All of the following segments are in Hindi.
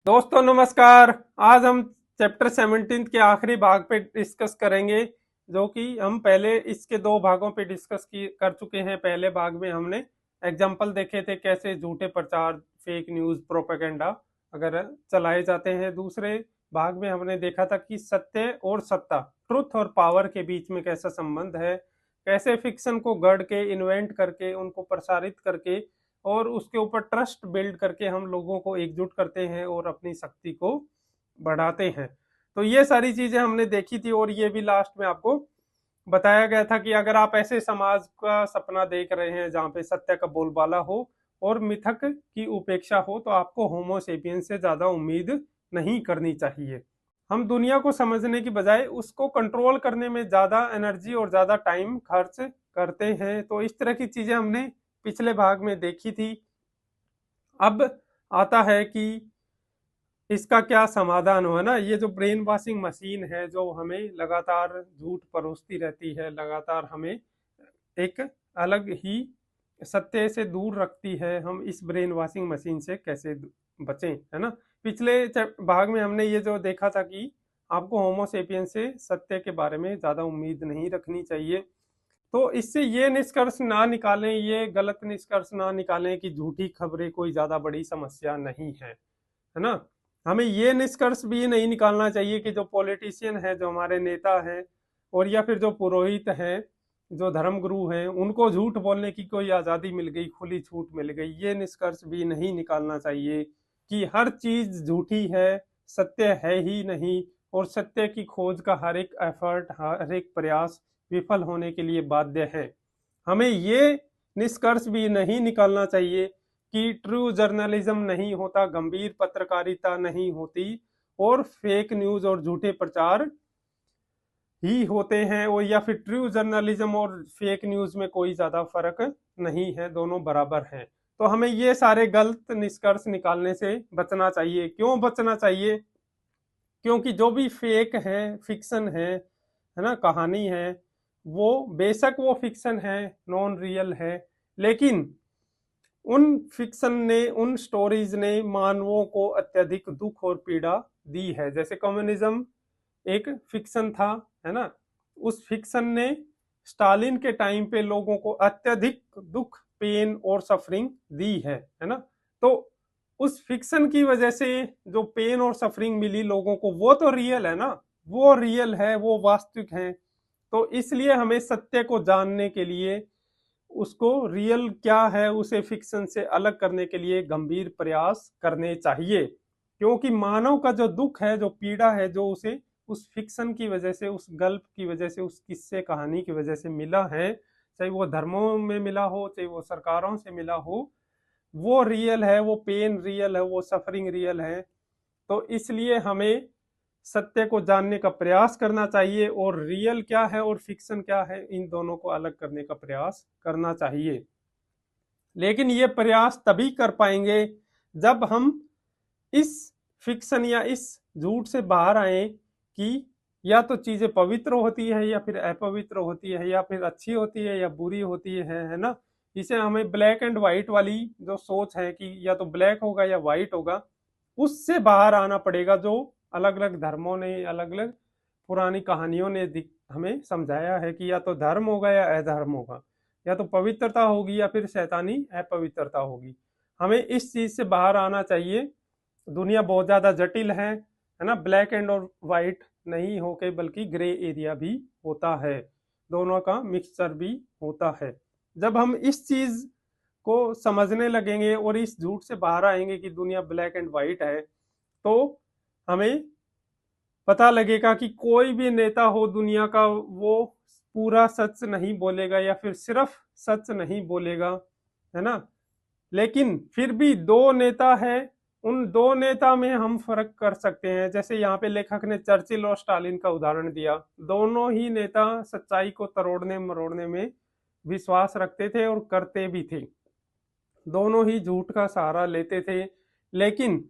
दोस्तों नमस्कार। आज हम चैप्टर 17 के आखिरी भाग पे डिस्कस करेंगे, जो कि हम पहले इसके दो भागों पे डिस्कस कर चुके हैं। पहले भाग में हमने एग्जाम्पल देखे थे कैसे झूठे प्रचार, फेक न्यूज, प्रोपेगेंडा अगर चलाए जाते हैं। दूसरे भाग में हमने देखा था कि सत्य और सत्ता, ट्रुथ और पावर के बीच में कैसा संबंध है, कैसे फिक्शन को गढ़ के, इन्वेंट करके, उनको प्रसारित करके और उसके ऊपर ट्रस्ट बिल्ड करके हम लोगों को एकजुट करते हैं और अपनी शक्ति को बढ़ाते हैं। तो ये सारी चीजें हमने देखी थी और ये भी लास्ट में आपको बताया गया था कि अगर आप ऐसे समाज का सपना देख रहे हैं जहाँ पे सत्य का बोलबाला हो और मिथक की उपेक्षा हो, तो आपको होमोसेपियन से ज्यादा उम्मीद नहीं करनी चाहिए। हम दुनिया को समझने की बजाय उसको कंट्रोल करने में ज्यादा एनर्जी और ज्यादा टाइम खर्च करते हैं। तो इस तरह की चीजें हमने पिछले भाग में देखी थी। अब आता है कि इसका क्या समाधान हो, है ना। ये जो ब्रेन वॉशिंग मशीन है, जो हमें लगातार झूठ परोसती रहती है, लगातार हमें एक अलग ही सत्य से दूर रखती है, हम इस ब्रेन वॉशिंग मशीन से कैसे बचें, है ना। पिछले भाग में हमने ये जो देखा था कि आपको होमोसेपियन से सत्य के बारे में ज्यादा उम्मीद नहीं रखनी चाहिए। तो इससे ये निष्कर्ष ना निकालें, ये गलत निष्कर्ष ना निकालें कि झूठी खबरें कोई ज्यादा बड़ी समस्या नहीं है ना। हमें ये निष्कर्ष भी नहीं निकालना चाहिए कि जो पॉलिटिशियन है, जो हमारे नेता हैं, और या फिर जो पुरोहित हैं, जो धर्मगुरु हैं, उनको झूठ बोलने की कोई आजादी मिल गई, खुली छूट मिल गई। ये निष्कर्ष भी नहीं निकालना चाहिए कि हर चीज झूठी है, सत्य है ही नहीं, और सत्य की खोज का हर एक एफर्ट, हर एक प्रयास विफल होने के लिए बाध्य है। हमें ये निष्कर्ष भी नहीं निकालना चाहिए कि ट्रू जर्नलिज्म नहीं होता, गंभीर पत्रकारिता नहीं होती, और फेक न्यूज और झूठे प्रचार ही होते हैं, और या फिर ट्रू जर्नलिज्म और फेक न्यूज में कोई ज्यादा फर्क नहीं है, दोनों बराबर हैं। तो हमें ये सारे गलत निष्कर्ष निकालने से बचना चाहिए। क्यों बचना चाहिए? क्योंकि जो भी फेक है, फिक्शन है ना, कहानी है, वो बेशक वो फिक्शन है, नॉन रियल है, लेकिन उन फिक्शन ने, उन स्टोरीज ने मानवों को अत्यधिक दुख और पीड़ा दी है। जैसे कम्युनिज्म एक फिक्शन था, है ना। उस फिक्शन ने स्टालिन के टाइम पे लोगों को अत्यधिक दुख, पेन और सफरिंग दी है ना। तो उस फिक्शन की वजह से जो पेन और सफरिंग मिली लोगों को, वो तो रियल है ना, वो रियल है, वो वास्तविक है। तो इसलिए हमें सत्य को जानने के लिए, उसको रियल क्या है उसे फिक्शन से अलग करने के लिए गंभीर प्रयास करने चाहिए। क्योंकि मानव का जो दुख है, जो पीड़ा है, जो उसे उस फिक्शन की वजह से, उस गल्प की वजह से, उस किस्से कहानी की वजह से मिला है, चाहे वो धर्मों में मिला हो, चाहे वो सरकारों से मिला हो, वो रियल है, वो पेन रियल है, वो सफरिंग रियल है। तो इसलिए हमें सत्य को जानने का प्रयास करना चाहिए, और रियल क्या है और फिक्शन क्या है, इन दोनों को अलग करने का प्रयास करना चाहिए। लेकिन ये प्रयास तभी कर पाएंगे जब हम इस फिक्शन या इस झूठ से बाहर आए कि या तो चीजें पवित्र होती है या फिर अपवित्र होती है, या फिर अच्छी होती है या बुरी होती है ना। इसे हमें ब्लैक एंड व्हाइट वाली जो सोच है कि या तो ब्लैक होगा या व्हाइट होगा, उससे बाहर आना पड़ेगा, जो अलग अलग धर्मों ने, अलग अलग पुरानी कहानियों ने हमें समझाया है कि या तो धर्म होगा या अधर्म होगा, या तो पवित्रता होगी या फिर शैतानी अपवित्रता होगी। हमें इस चीज से बाहर आना चाहिए। दुनिया बहुत ज्यादा जटिल है ना। ब्लैक एंड और व्हाइट नहीं होके बल्कि ग्रे एरिया भी होता है, दोनों का मिक्सचर भी होता है। जब हम इस चीज को समझने लगेंगे और इस झूठ से बाहर आएंगे कि दुनिया ब्लैक एंड व्हाइट है, तो हमें पता लगेगा कि कोई भी नेता हो दुनिया का, वो पूरा सच नहीं बोलेगा या फिर सिर्फ सच नहीं बोलेगा, है ना। लेकिन फिर भी दो नेता है, उन दो नेता में हम फर्क कर सकते हैं। जैसे यहाँ पे लेखक ने चर्चिल और स्टालिन का उदाहरण दिया। दोनों ही नेता सच्चाई को तरोड़ने मरोड़ने में विश्वास रखते थे और करते भी थे। दोनों ही झूठ का सहारा लेते थे, लेकिन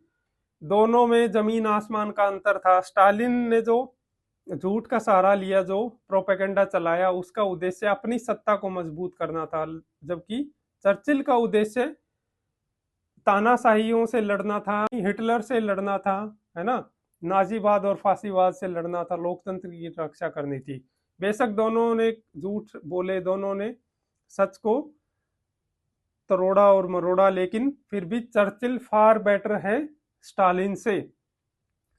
दोनों में जमीन आसमान का अंतर था। स्टालिन ने जो झूठ का सहारा लिया, जो प्रोपेगेंडा चलाया, उसका उद्देश्य अपनी सत्ता को मजबूत करना था, जबकि चर्चिल का उद्देश्य तानाशाहियों से लड़ना था, हिटलर से लड़ना था, है ना, नाजीवाद और फांसीवाद से लड़ना था, लोकतंत्र की रक्षा करनी थी। बेशक दोनों ने झूठ बोले, दोनों ने सच को तरोड़ा और मरोड़ा, लेकिन फिर भी चर्चिल फार बेटर है स्टालिन से।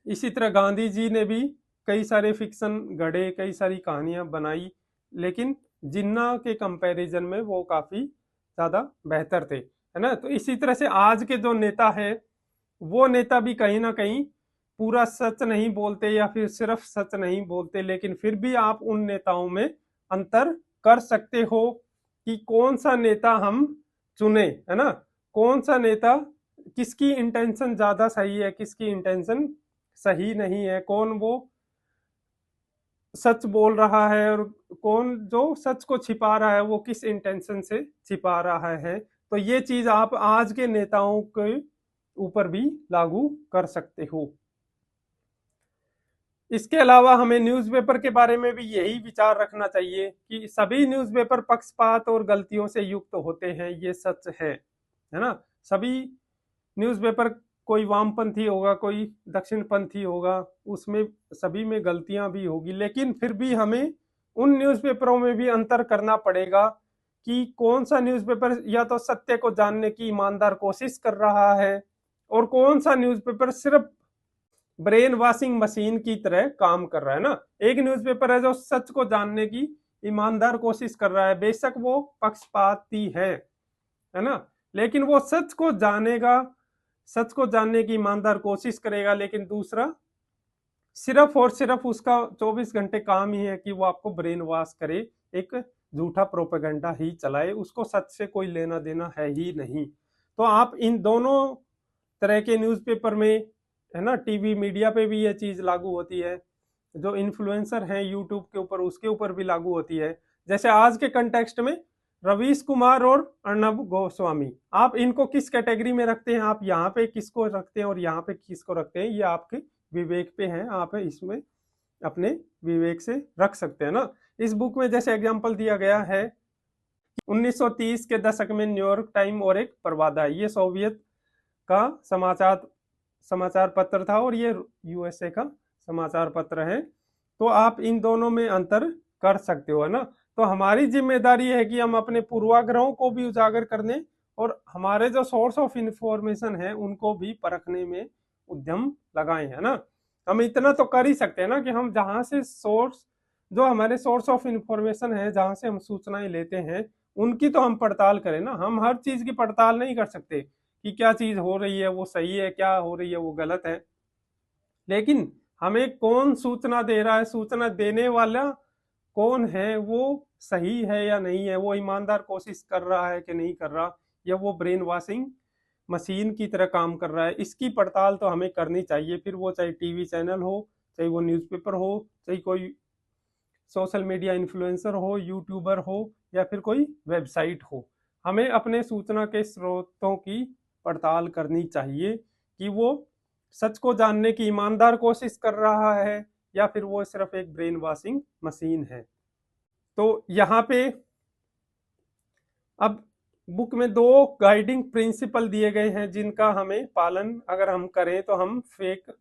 इसी तरह गांधी जी ने भी कई सारे फिक्शन गढ़े, कई सारी कहानियां बनाई, लेकिन जिन्ना के कंपैरिजन में वो काफी ज्यादा बेहतर थे, है ना। तो इसी तरह से आज के जो नेता है, वो नेता भी कहीं ना कहीं पूरा सच नहीं बोलते या फिर सिर्फ सच नहीं बोलते, लेकिन फिर भी आप उन नेताओं में अंतर कर सकते हो कि कौन सा नेता हम चुने, है ना, कौन सा नेता, किसकी इंटेंशन ज्यादा सही है, किसकी इंटेंशन सही नहीं है, कौन वो सच बोल रहा है और कौन जो सच को छिपा रहा है वो किस इंटेंशन से छिपा रहा है। तो ये चीज आप आज के नेताओं के ऊपर भी लागू कर सकते हो। इसके अलावा हमें न्यूज़पेपर के बारे में भी यही विचार रखना चाहिए कि सभी न्यूज़पेपर पक्षपात और गलतियों से युक्त होते हैं, ये सच है ना। सभी न्यूज़पेपर, कोई वामपंथी होगा, कोई दक्षिणपंथी होगा, उसमें सभी में गलतियां भी होगी, लेकिन फिर भी हमें उन न्यूज़पेपरों में भी अंतर करना पड़ेगा कि कौन सा न्यूज़पेपर या तो सत्य को जानने की ईमानदार कोशिश कर रहा है और कौन सा न्यूज़पेपर सिर्फ ब्रेन वॉशिंग मशीन की तरह काम कर रहा है ना। एक न्यूज़पेपर है जो सच को जानने की ईमानदार कोशिश कर रहा है, बेशक वो पक्षपाती है ना, लेकिन वो सच को जानेगा, सच को जानने की ईमानदार कोशिश करेगा, लेकिन दूसरा सिर्फ और सिर्फ उसका 24 घंटे काम ही है कि वो आपको ब्रेन वॉश करे, एक झूठा प्रोपेगेंडा ही चलाए, उसको सच से कोई लेना देना है ही नहीं। तो आप इन दोनों तरह के न्यूज़पेपर में, है ना, टीवी मीडिया पे भी ये चीज लागू होती है, जो इन्फ्लुएंसर हैं यूट्यूब के ऊपर, उसके ऊपर भी लागू होती है। जैसे आज के कंटेक्स्ट में रवीश कुमार और अर्णब गोस्वामी, आप इनको किस कैटेगरी में रखते हैं, आप यहाँ पे किसको रखते हैं और यहाँ पे किसको रखते हैं, ये आपके विवेक पे है, आप इसमें अपने विवेक से रख सकते हैं ना। इस बुक में जैसे एग्जाम्पल दिया गया है 1930 के दशक में न्यूयॉर्क टाइम और एक परवादा, ये सोवियत का समाचार पत्र था और ये यूएसए का समाचार पत्र है। तो आप इन दोनों में अंतर कर सकते हो, है ना। तो हमारी जिम्मेदारी है कि हम अपने पूर्वाग्रहों को भी उजागर करने और हमारे जो सोर्स ऑफ इंफॉर्मेशन है उनको भी परखने में उद्यम लगाएं, है ना। हम इतना तो कर ही सकते हैं ना कि हम जहां से सोर्स, जो हमारे सोर्स ऑफ इंफॉर्मेशन है, जहां से हम सूचनाएं लेते हैं, उनकी तो हम पड़ताल करें ना। हम हर चीज की पड़ताल नहीं कर सकते कि क्या चीज हो रही है वो सही है, क्या हो रही है वो गलत है, लेकिन हमें कौन सूचना दे रहा है, सूचना देने वाला कौन है, वो सही है या नहीं है, वो ईमानदार कोशिश कर रहा है कि नहीं कर रहा, या वो ब्रेन वॉशिंग मशीन की तरह काम कर रहा है, इसकी पड़ताल तो हमें करनी चाहिए। फिर वो चाहे टीवी चैनल हो, चाहे वो न्यूज़पेपर हो, चाहे कोई सोशल मीडिया इन्फ्लुएंसर हो, यूट्यूबर हो, या फिर कोई वेबसाइट हो, हमें अपने सूचना के स्रोतों की पड़ताल करनी चाहिए कि वो सच को जानने की ईमानदार कोशिश कर रहा है या फिर वो सिर्फ एक ब्रेन वॉशिंग मशीन है। तो यहाँ पे अब बुक में 2 गाइडिंग प्रिंसिपल दिए गए हैं जिनका हमें पालन अगर हम करें तो हम फेक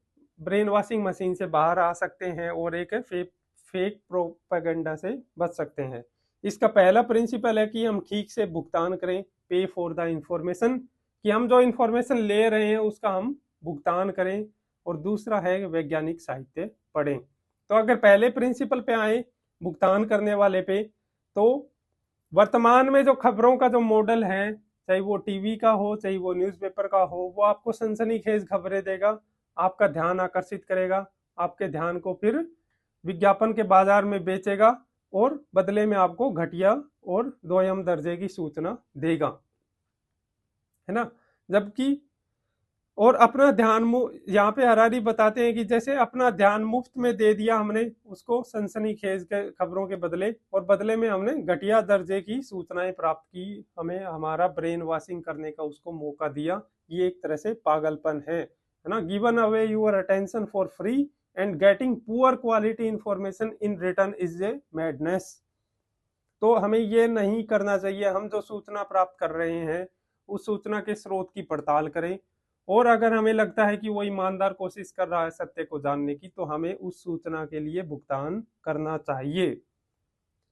ब्रेन वॉशिंग मशीन से बाहर आ सकते हैं और एक फेक प्रोपेगेंडा से बच सकते हैं। इसका पहला प्रिंसिपल है कि हम ठीक से भुगतान करें, पे फॉर द इंफॉर्मेशन, कि हम जो इंफॉर्मेशन ले रहे हैं उसका हम भुगतान करें। और दूसरा है वैज्ञानिक साहित्य पढ़ें। तो अगर पहले प्रिंसिपल पे आए, भुगतान करने वाले पे, तो वर्तमान में जो खबरों का जो मॉडल है, चाहे वो टीवी का हो चाहे वो न्यूज़पेपर का हो, वो आपको सनसनीखेज खबरें देगा, आपका ध्यान आकर्षित करेगा, आपके ध्यान को फिर विज्ञापन के बाजार में बेचेगा और बदले में आपको घटिया और दोयम दर्जे की सूचना देगा, है ना। जबकि और अपना ध्यान यहाँ पे हरारी बताते हैं कि जैसे अपना ध्यान मुफ्त में दे दिया हमने उसको सनसनीखेज के खबरों के बदले, और बदले में हमने घटिया दर्जे की सूचनाएं प्राप्त की, हमें हमारा ब्रेन वॉशिंग करने का उसको मौका दिया, ये एक तरह से पागलपन है ना। Given away your attention for free and getting poor quality information in return is a madness. तो हमें ये नहीं करना चाहिए। हम जो सूचना प्राप्त कर रहे हैं उस सूचना के स्रोत की पड़ताल करें, और अगर हमें लगता है कि वो ईमानदार कोशिश कर रहा है सत्य को जानने की, तो हमें उस सूचना के लिए भुगतान करना चाहिए,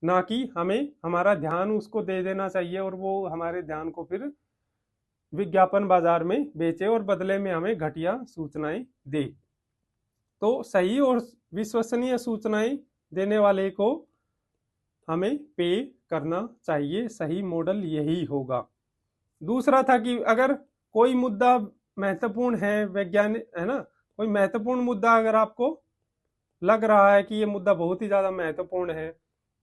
ना कि हमें हमारा ध्यान उसको दे देना चाहिए और वो हमारे ध्यान को फिर विज्ञापन बाजार में बेचे और बदले में हमें घटिया सूचनाएं दे। तो सही और विश्वसनीय सूचनाएं देने वाले को हमें पे करना चाहिए, सही मॉडल यही होगा। दूसरा था कि अगर कोई मुद्दा महत्वपूर्ण है, वैज्ञानिक है ना, कोई महत्वपूर्ण मुद्दा अगर आपको लग रहा है कि ये मुद्दा बहुत ही ज्यादा महत्वपूर्ण है,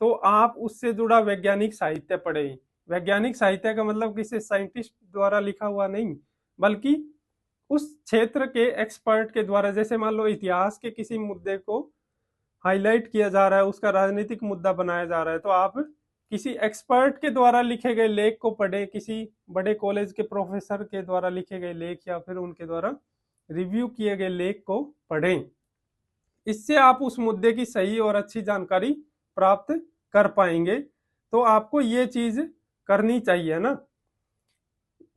तो आप उससे जुड़ा वैज्ञानिक साहित्य पढ़ें। वैज्ञानिक साहित्य का मतलब किसी साइंटिस्ट द्वारा लिखा हुआ नहीं, बल्कि उस क्षेत्र के एक्सपर्ट के द्वारा। जैसे मान लो इतिहास के किसी मुद्दे को हाईलाइट किया जा रहा है, उसका राजनीतिक मुद्दा बनाया जा रहा है, तो आप किसी एक्सपर्ट के द्वारा लिखे गए लेख को पढ़ें, किसी बड़े कॉलेज के प्रोफेसर के द्वारा लिखे गए लेख या फिर उनके द्वारा रिव्यू किए गए लेख को पढ़ें। इससे आप उस मुद्दे की सही और अच्छी जानकारी प्राप्त कर पाएंगे। तो आपको ये चीज करनी चाहिए ना।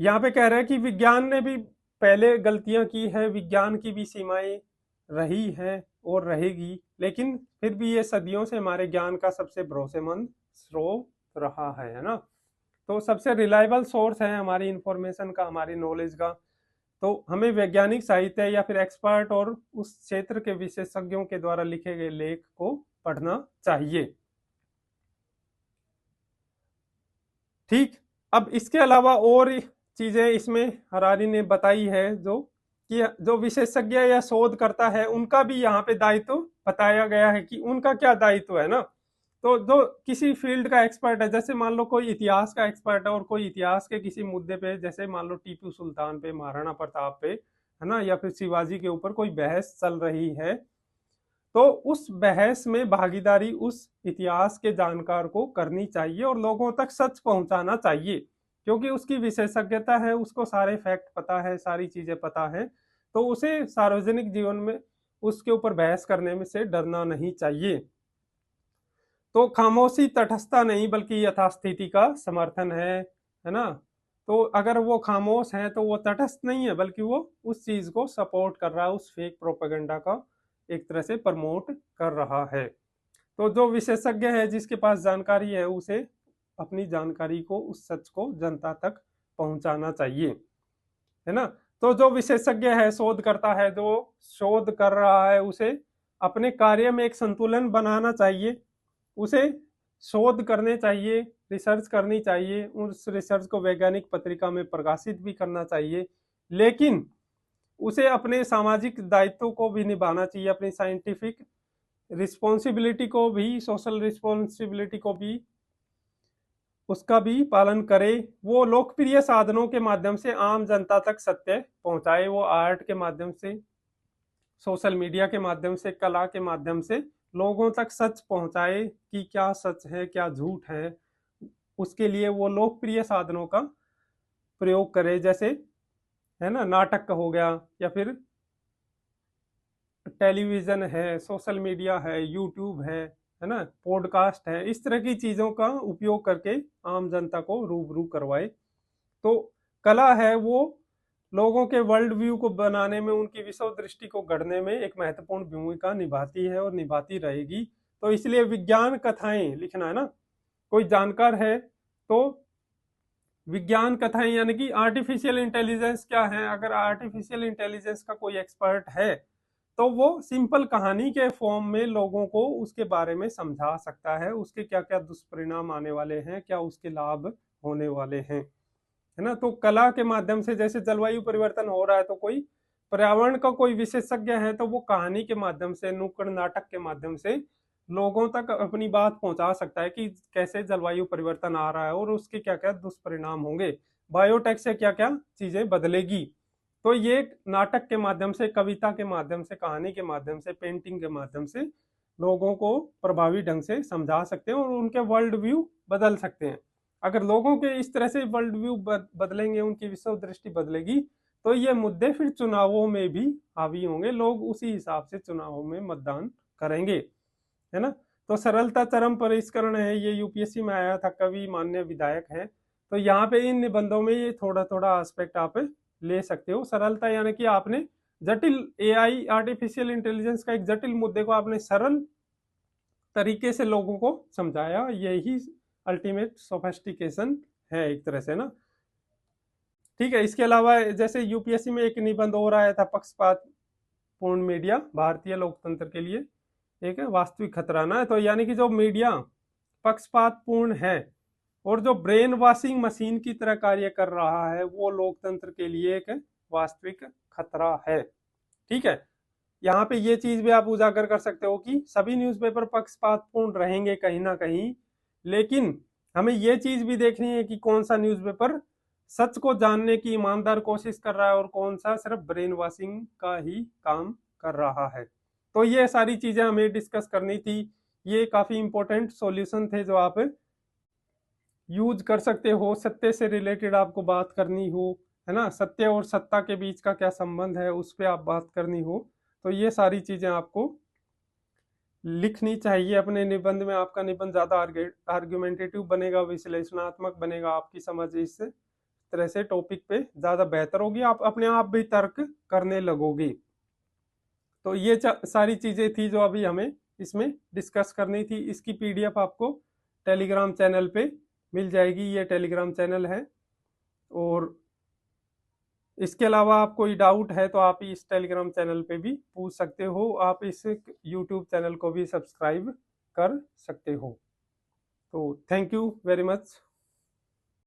यहाँ पे कह रहा है कि विज्ञान ने भी पहले गलतियां की है, विज्ञान की भी सीमाएं रही है और रहेगी, लेकिन फिर भी ये सदियों से हमारे ज्ञान का सबसे भरोसेमंद स्रोत रहा है ना। तो सबसे रिलायबल सोर्स है हमारी इंफॉर्मेशन का, हमारी नॉलेज का। तो हमें वैज्ञानिक साहित्य या फिर एक्सपर्ट और उस क्षेत्र के विशेषज्ञों के द्वारा लिखे गए लेख को पढ़ना चाहिए। ठीक, अब इसके अलावा और चीजें इसमें हरारी ने बताई है, जो कि जो विशेषज्ञ या शोध करता है उनका भी यहाँ पे दायित्व बताया गया है कि उनका क्या दायित्व है ना। तो जो किसी फील्ड का एक्सपर्ट है, जैसे मान लो कोई इतिहास का एक्सपर्ट है और कोई इतिहास के किसी मुद्दे पे, जैसे मान लो टीपू सुल्तान पे, महाराणा प्रताप पे, है ना, या फिर शिवाजी के ऊपर कोई बहस चल रही है, तो उस बहस में भागीदारी उस इतिहास के जानकार को करनी चाहिए और लोगों तक सच पहुंचाना चाहिए, क्योंकि उसकी विशेषज्ञता है, उसको सारे फैक्ट पता है, सारी चीजें पता है। तो उसे सार्वजनिक जीवन में उसके ऊपर बहस करने में से डरना नहीं चाहिए। तो खामोशी तटस्थता नहीं बल्कि यथास्थिति का समर्थन है ना। तो अगर वो खामोश है तो वो तटस्थ नहीं है, बल्कि वो उस चीज को सपोर्ट कर रहा है, उस फेक प्रोपेगेंडा का एक तरह से प्रमोट कर रहा है। तो जो विशेषज्ञ है, जिसके पास जानकारी है, उसे अपनी जानकारी को, उस सच को जनता तक पहुंचाना चाहिए, है ना। तो जो विशेषज्ञ है, शोध करता है, जो शोध कर रहा है, उसे अपने कार्य में एक संतुलन बनाना चाहिए। उसे शोध करने चाहिए, रिसर्च करनी चाहिए, उस रिसर्च को वैज्ञानिक पत्रिका में प्रकाशित भी करना चाहिए, लेकिन उसे अपने सामाजिक दायित्व को भी निभाना चाहिए, अपनी साइंटिफिक रिस्पॉन्सिबिलिटी को भी, सोशल रिस्पॉन्सिबिलिटी को भी, उसका भी पालन करे। वो लोकप्रिय साधनों के माध्यम से आम जनता तक सत्य पहुंचाए, वो आर्ट के माध्यम से, सोशल मीडिया के माध्यम से, कला के माध्यम से लोगों तक सच पहुंचाए कि क्या सच है, क्या झूठ है। उसके लिए वो लोकप्रिय साधनों का प्रयोग करे, जैसे है ना, नाटक हो गया, या फिर टेलीविजन है, सोशल मीडिया है, यूट्यूब है ना, पॉडकास्ट है। इस तरह की चीजों का उपयोग करके आम जनता को रूबरू करवाए। तो कला है वो लोगों के वर्ल्ड व्यू को बनाने में, उनकी विश्व दृष्टि को गढ़ने में एक महत्वपूर्ण भूमिका निभाती है और निभाती रहेगी। तो इसलिए विज्ञान कथाएं लिखना, है ना, कोई जानकार है तो विज्ञान कथाएं, यानी कि आर्टिफिशियल इंटेलिजेंस क्या है, अगर आर्टिफिशियल इंटेलिजेंस का कोई एक्सपर्ट है तो वो सिंपल कहानी के फॉर्म में लोगों को उसके बारे में समझा सकता है, उसके क्या क्या दुष्परिणाम आने वाले हैं, क्या उसके लाभ होने वाले हैं, है ना। तो कला के माध्यम से, जैसे जलवायु परिवर्तन हो रहा है, तो कोई पर्यावरण का कोई विशेषज्ञ है तो वो कहानी के माध्यम से, नुक्कड़ नाटक के माध्यम से लोगों तक अपनी बात पहुंचा सकता है कि कैसे जलवायु परिवर्तन आ रहा है और उसके क्या क्या दुष्परिणाम होंगे, बायोटेक से क्या क्या चीजें बदलेगी। तो ये नाटक के माध्यम से, कविता के माध्यम से, कहानी के माध्यम से, पेंटिंग के माध्यम से लोगों को प्रभावी ढंग से समझा सकते हैं और उनके वर्ल्ड व्यू बदल सकते हैं। अगर लोगों के इस तरह से वर्ल्ड व्यू बदलेंगे, उनकी विश्व दृष्टि बदलेगी, तो ये मुद्दे फिर चुनावों में भी हावी होंगे, लोग उसी हिसाब से चुनावों में मतदान करेंगे, है ना। तो सरलता चरम परिष्करण है, ये यूपीएससी में आया था, कवि मान्य विधायक है। तो यहाँ पे इन निबंधों में ये थोड़ा थोड़ा एस्पेक्ट आप ले सकते हो। सरलता यानी कि आपने जटिल एआई आर्टिफिशियल इंटेलिजेंस का एक जटिल मुद्दे को आपने सरल तरीके से लोगों को समझाया, यही अल्टीमेट सोफिस्टिकेशन है एक तरह से ना। ठीक है, इसके अलावा जैसे यूपीएससी में एक निबंध हो रहा था, पक्षपात पूर्ण मीडिया भारतीय लोकतंत्र के लिए एक वास्तविक खतरा ना। तो यानी कि जो मीडिया पक्षपात पूर्ण है और जो ब्रेन वॉशिंग मशीन की तरह कार्य कर रहा है, वो लोकतंत्र के लिए एक वास्तविक खतरा है। ठीक है, यहाँ पे ये चीज भी आप उजागर कर सकते हो कि सभी न्यूज़पेपर पक्षपातपूर्ण रहेंगे कहीं ना कहीं, लेकिन हमें ये चीज भी देखनी है कि कौन सा न्यूज़पेपर सच को जानने की ईमानदार कोशिश कर रहा है और कौन सा सिर्फ ब्रेन वॉशिंग का ही काम कर रहा है। तो ये सारी चीजें हमें डिस्कस करनी थी। ये काफी इंपॉर्टेंट सॉल्यूशन थे जो आप यूज कर सकते हो। सत्य से रिलेटेड आपको बात करनी हो, है ना, सत्य और सत्ता के बीच का क्या संबंध है उस पर आप बात करनी हो, तो ये सारी चीजें आपको लिखनी चाहिए अपने निबंध में। आपका निबंध ज्यादा आर्ग्यूमेंटेटिव बनेगा, विश्लेषणात्मक बनेगा, आपकी समझ इस तरह से टॉपिक पे ज्यादा बेहतर होगी, आप अपने आप भी तर्क करने लगोगे। तो ये सारी चीजें थी जो अभी हमें इसमें डिस्कस करनी थी। इसकी पीडीएफ आपको टेलीग्राम चैनल पे मिल जाएगी, ये टेलीग्राम चैनल है। और इसके अलावा आप कोई डाउट है तो आप इस टेलीग्राम चैनल पे भी पूछ सकते हो। आप इस यूट्यूब चैनल को भी सब्सक्राइब कर सकते हो। तो थैंक यू वेरी मच।